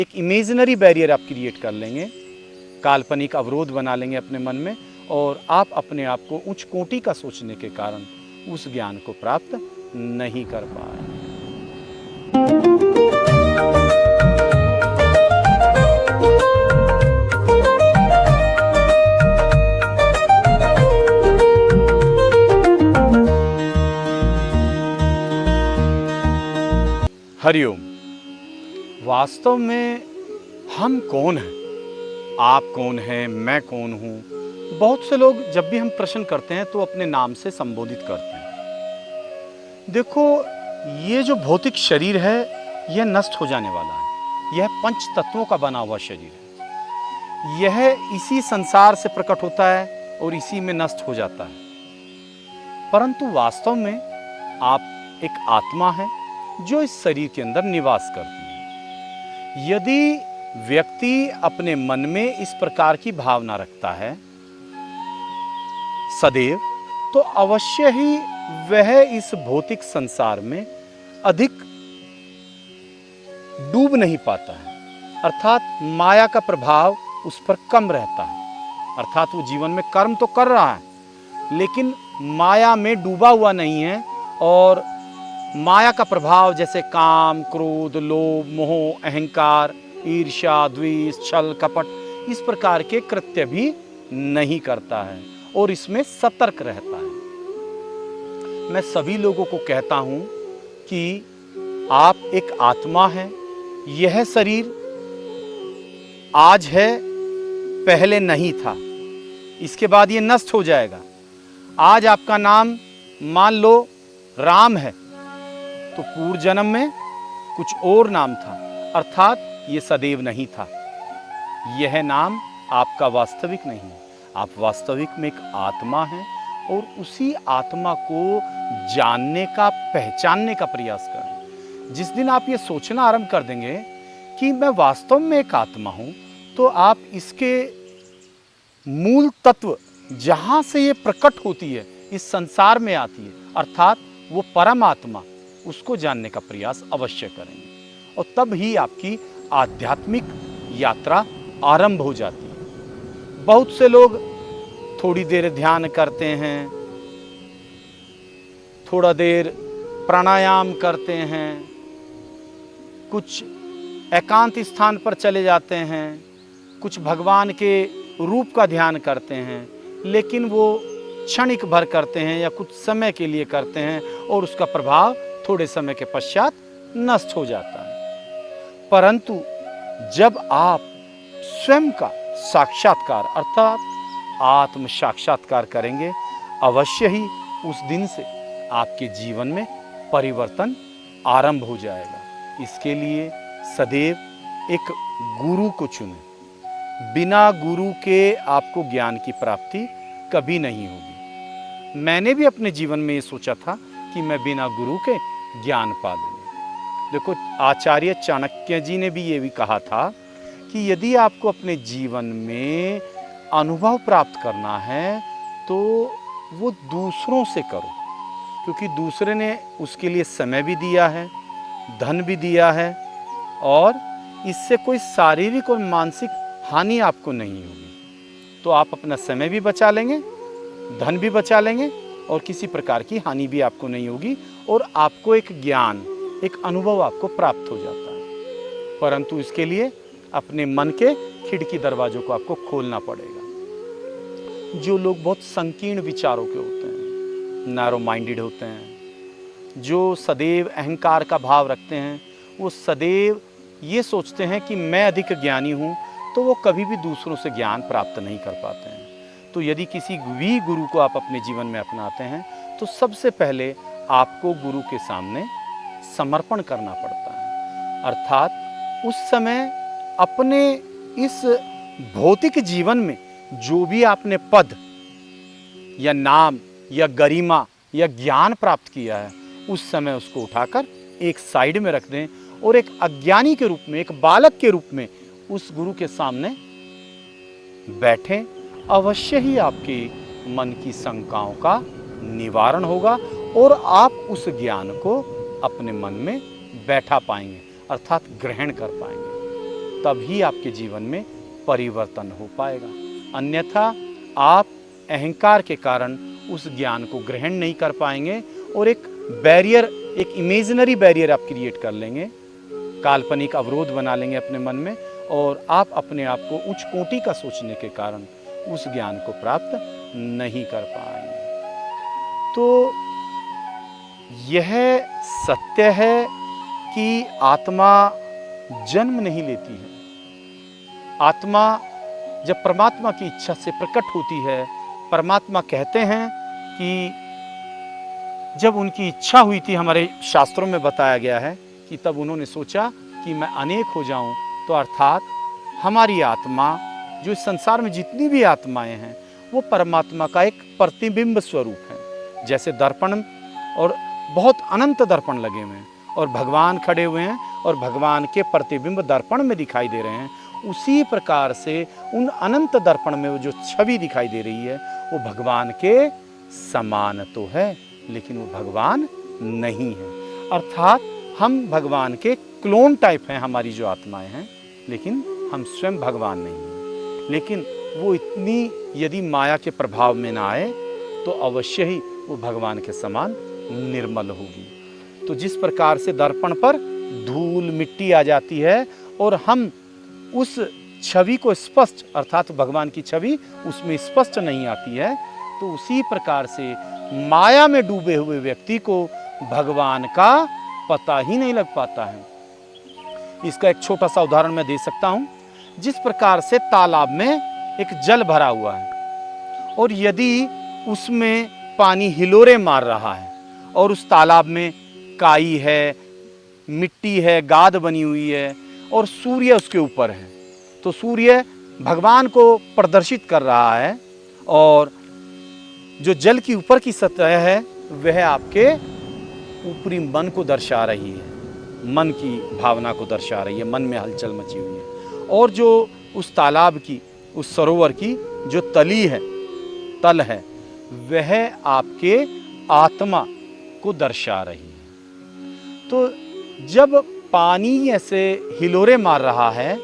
एक imaginary barrier आप create कर लेंगे, काल्पनिक अवरोध बना लेंगे अपने मन में, और आप अपने आप को उच्च कोटि का सोचने के कारण उस ज्ञान को प्राप्त नहीं कर पाए। हरिओम। वास्तव में हम कौन हैं? आप कौन हैं? मैं कौन हूँ? बहुत से लोग जब भी हम प्रश्न करते हैं तो अपने नाम से संबोधित करते हैं। देखो, ये जो भौतिक शरीर है यह नष्ट हो जाने वाला है। यह पंच तत्वों का बना हुआ शरीर है। यह इसी संसार से प्रकट होता है और इसी में नष्ट हो जाता है। परंतु वास्तव में आप एक आत्मा है जो इस शरीर के अंदर निवास करती है। यदि व्यक्ति अपने मन में इस प्रकार की भावना रखता है सदैव, तो अवश्य ही वह इस भौतिक संसार में अधिक डूब नहीं पाता है, अर्थात माया का प्रभाव उस पर कम रहता है। अर्थात वो जीवन में कर्म तो कर रहा है लेकिन माया में डूबा हुआ नहीं है, और माया का प्रभाव जैसे काम, क्रोध, लोभ, मोह, अहंकार, ईर्ष्या, द्वेष, छल, कपट, इस प्रकार के कृत्य भी नहीं करता है और इसमें सतर्क रहता है। मैं सभी लोगों को कहता हूं कि आप एक आत्मा हैं। यह शरीर आज है, पहले नहीं था। इसके बाद ये नष्ट हो जाएगा। आज आपका नाम मान लो राम है, तो पूर्व जन्म में कुछ और नाम था, अर्थात ये सदैव नहीं था। यह नाम आपका वास्तविक नहीं है। आप वास्तविक में एक आत्मा हैं और उसी आत्मा को जानने का, पहचानने का प्रयास करें। जिस दिन आप ये सोचना आरंभ कर देंगे कि मैं वास्तव में एक आत्मा हूं, तो आप इसके मूल तत्व जहां से ये प्रकट होती है, इस संसार में आती है, अर्थात वो परमात्मा, उसको जानने का प्रयास अवश्य करेंगे। और तब ही आपकी आध्यात्मिक यात्रा आरंभ हो जाती है। बहुत से लोग थोड़ी देर ध्यान करते हैं, थोड़ा देर प्राणायाम करते हैं, कुछ एकांत स्थान पर चले जाते हैं, कुछ भगवान के रूप का ध्यान करते हैं, लेकिन वो क्षणिक भर करते हैं या कुछ समय के लिए करते हैं और उसका प्रभाव थोड़े समय के पश्चात नष्ट हो जाता है। परंतु जब आप स्वयं का साक्षात्कार अर्थात आत्म साक्षात्कार करेंगे, अवश्य ही उस दिन से आपके जीवन में परिवर्तन आरंभ हो जाएगा। इसके लिए सदैव एक गुरु को चुनें। बिना गुरु के आपको ज्ञान की प्राप्ति कभी नहीं होगी। मैंने भी अपने जीवन में ये सोचा था कि मैं बिना गुरु के ज्ञान पा लूँगा। देखो, आचार्य चाणक्य जी ने भी ये भी कहा था कि यदि आपको अपने जीवन में अनुभव प्राप्त करना है तो वो दूसरों से करो, क्योंकि दूसरे ने उसके लिए समय भी दिया है, धन भी दिया है, और इससे कोई शारीरिक और मानसिक हानि आपको नहीं होगी। तो आप अपना समय भी बचा लेंगे, धन भी बचा लेंगे, और किसी प्रकार की हानि भी आपको नहीं होगी, और आपको एक ज्ञान, एक अनुभव आपको प्राप्त हो जाता है। परंतु इसके लिए अपने मन के खिड़की दरवाजों को आपको खोलना पड़ेगा। जो लोग बहुत संकीर्ण विचारों के होते हैं, नैरो माइंडेड होते हैं, जो सदैव अहंकार का भाव रखते हैं, वो सदैव ये सोचते हैं कि मैं अधिक ज्ञानी हूँ, तो वो कभी भी दूसरों से ज्ञान प्राप्त नहीं कर पाते हैं। तो यदि किसी भी गुरु को आप अपने जीवन में अपनाते हैं, तो सबसे पहले आपको गुरु के सामने समर्पण करना पड़ता है। अर्थात उस समय अपने इस भौतिक जीवन में जो भी आपने पद या नाम या गरिमा या ज्ञान प्राप्त किया है, उस समय उसको उठाकर एक साइड में रख दें और एक अज्ञानी के रूप में, एक बालक के रूप में उस गुरु के सामने बैठें। अवश्य ही आपके मन की शंकाओं का निवारण होगा और आप उस ज्ञान को अपने मन में बैठा पाएंगे, अर्थात ग्रहण कर पाएंगे। तभी आपके जीवन में परिवर्तन हो पाएगा। अन्यथा आप अहंकार के कारण उस ज्ञान को ग्रहण नहीं कर पाएंगे और एक बैरियर, एक इमेजिनरी बैरियर आप क्रिएट कर लेंगे, काल्पनिक अवरोध बना लेंगे अपने मन में, और आप अपने आप को उच्च कोटि का सोचने के कारण उस ज्ञान को प्राप्त नहीं कर पाएंगे। तो यह सत्य है कि आत्मा जन्म नहीं लेती है। आत्मा जब परमात्मा की इच्छा से प्रकट होती है, परमात्मा कहते हैं कि जब उनकी इच्छा हुई थी, हमारे शास्त्रों में बताया गया है कि तब उन्होंने सोचा कि मैं अनेक हो जाऊं, तो अर्थात हमारी आत्मा, जो इस संसार में जितनी भी आत्माएं हैं, वो परमात्मा का एक प्रतिबिंब स्वरूप है। जैसे दर्पण, और बहुत अनंत दर्पण लगे हुए हैं और भगवान खड़े हुए हैं और भगवान के प्रतिबिंब दर्पण में दिखाई दे रहे हैं, उसी प्रकार से उन अनंत दर्पण में वो जो छवि दिखाई दे रही है वो भगवान के समान तो है, लेकिन वो भगवान नहीं है। अर्थात हम भगवान के क्लोन टाइप हैं, हमारी जो आत्माएं हैं, लेकिन हम स्वयं भगवान नहीं हैं। लेकिन वो इतनी यदि माया के प्रभाव में ना आए तो अवश्य ही वो भगवान के समान निर्मल होगी। तो जिस प्रकार से दर्पण पर धूल मिट्टी आ जाती है और हम उस छवि को स्पष्ट, अर्थात भगवान की छवि उसमें स्पष्ट नहीं आती है, तो उसी प्रकार से माया में डूबे हुए व्यक्ति को भगवान का पता ही नहीं लग पाता है। इसका एक छोटा सा उदाहरण मैं दे सकता हूँ। जिस प्रकार से तालाब में एक जल भरा हुआ है और यदि उसमें पानी हिलोरे मार रहा है और उस तालाब में काई है, मिट्टी है, गाद बनी हुई है और सूर्य उसके ऊपर है, तो सूर्य भगवान को प्रदर्शित कर रहा है और जो जल की ऊपर की सतह है वह आपके ऊपरी मन को दर्शा रही है, मन की भावना को दर्शा रही है, मन में हलचल मची हुई है। और जो उस तालाब की, उस सरोवर की जो तली है, तल है, वह आपके आत्मा को दर्शा रही है। तो जब पानी ऐसे हिलोरे मार रहा है,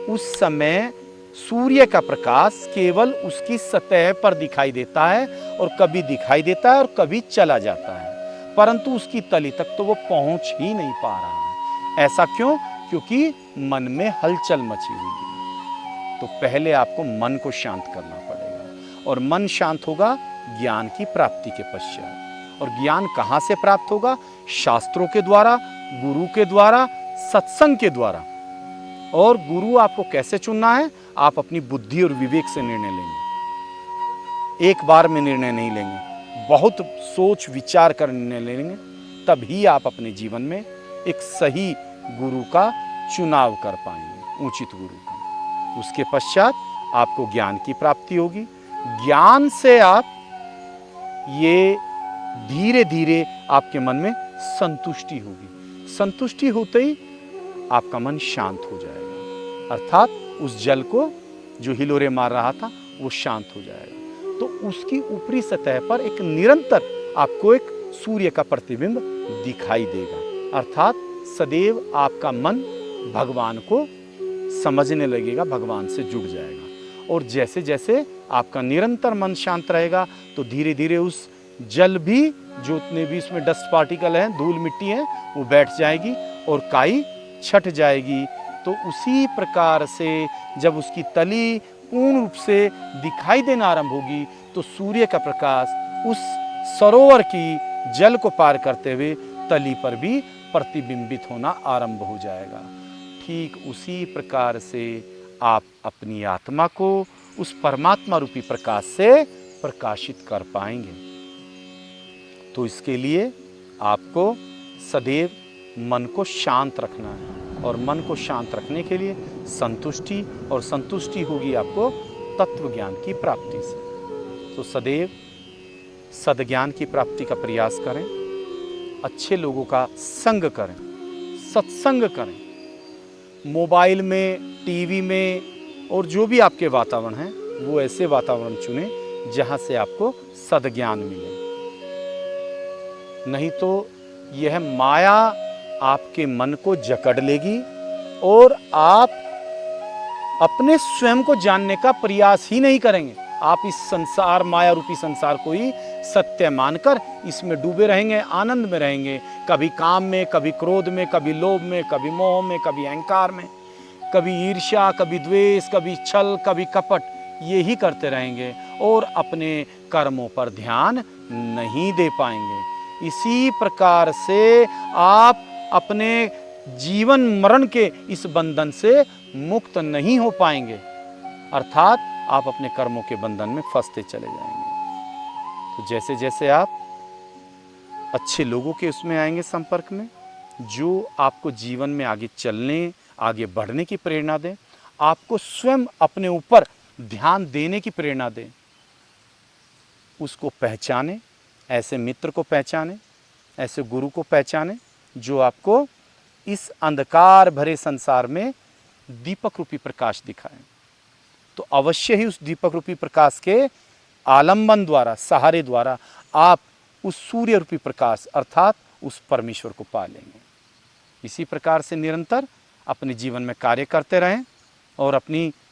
उस समय सूर्य का प्रकाश केवल उसकी सतह पर दिखाई देता है और कभी दिखाई देता है और कभी चला जाता है, परंतु उसकी तली तक तो वो पहुंच ही नहीं पा रहा है। ऐसा क्यों? क्योंकि मन में हलचल मची हुई है। तो पहले आपको मन को शांत करना पड़ेगा और मन शांत होगा ज्ञान की प्राप्ति के पश्चात। और ज्ञान कहाँ से प्राप्त होगा? शास्त्रों के द्वारा, गुरु के द्वारा, सत्संग के द्वारा। और गुरु आपको कैसे चुनना है? आप अपनी बुद्धि और विवेक से निर्णय लेंगे, एक बार में निर्णय नहीं लेंगे, बहुत सोच विचार कर निर्णय लेंगे, तभी आप अपने जीवन में एक सही गुरु का चुनाव कर पाएंगे, उचित गुरु का। उसके पश्चात आपको ज्ञान की प्राप्ति होगी। ज्ञान से आप ये धीरे धीरे आपके मन में संतुष्टि होगी। संतुष्टि होते ही आपका मन शांत हो जाएगा, अर्थात उस जल को जो हिलोरे मार रहा था वो शांत हो जाएगा। तो उसकी ऊपरी सतह पर एक निरंतर आपको एक सूर्य का प्रतिबिंब दिखाई देगा, अर्थात सदैव आपका मन भगवान को समझने लगेगा, भगवान से जुड़ जाएगा। और जैसे जैसे आपका निरंतर मन शांत रहेगा तो धीरे धीरे उस जल भी, जो उतने भी इसमें डस्ट पार्टिकल हैं, धूल मिट्टी है, वो बैठ जाएगी और काई छट जाएगी। तो उसी प्रकार से जब उसकी तली पूर्ण रूप से दिखाई देना आरंभ होगी तो सूर्य का प्रकाश उस सरोवर की जल को पार करते हुए तली पर भी प्रतिबिंबित होना आरंभ हो जाएगा। ठीक उसी प्रकार से आप अपनी आत्मा को उस परमात्मा रूपी प्रकाश से प्रकाशित कर पाएंगे। तो इसके लिए आपको सदैव मन को शांत रखना है और मन को शांत रखने के लिए संतुष्टि, और संतुष्टि होगी आपको तत्व ज्ञान की प्राप्ति से। तो सदैव सद्ज्ञान की प्राप्ति का प्रयास करें, अच्छे लोगों का संग करें, सत्संग करें, मोबाइल में, टीवी में और जो भी आपके वातावरण है वो ऐसे वातावरण चुनें जहाँ से आपको सद्ज्ञान मिले। नहीं तो यह माया आपके मन को जकड़ लेगी और आप अपने स्वयं को जानने का प्रयास ही नहीं करेंगे, आप इस संसार, माया रूपी संसार को ही सत्य मानकर इसमें डूबे रहेंगे, आनंद में रहेंगे। कभी काम में, कभी क्रोध में, कभी लोभ में, कभी मोह में, कभी अहंकार में, कभी ईर्ष्या, कभी द्वेष, कभी छल, कभी कपट, ये ही करते रहेंगे और अपने कर्मों पर ध्यान नहीं दे पाएंगे। इसी प्रकार से आप अपने जीवन मरण के इस बंधन से मुक्त नहीं हो पाएंगे, अर्थात आप अपने कर्मों के बंधन में फंसते चले जाएंगे। तो जैसे जैसे आप अच्छे लोगों के उसमें आएंगे संपर्क में, जो आपको जीवन में आगे चलने, आगे बढ़ने की प्रेरणा दें, आपको स्वयं अपने ऊपर ध्यान देने की प्रेरणा दें, उसको पहचाने, ऐसे मित्र को पहचाने, ऐसे गुरु को पहचाने जो आपको इस अंधकार भरे संसार में दीपक रूपी प्रकाश दिखाए। तो अवश्य ही उस दीपक रूपी प्रकाश के आलंबन द्वारा, सहारे द्वारा आप उस सूर्य रूपी प्रकाश अर्थात उस परमेश्वर को पा लेंगे। इसी प्रकार से निरंतर अपने जीवन में कार्य करते रहें और अपनी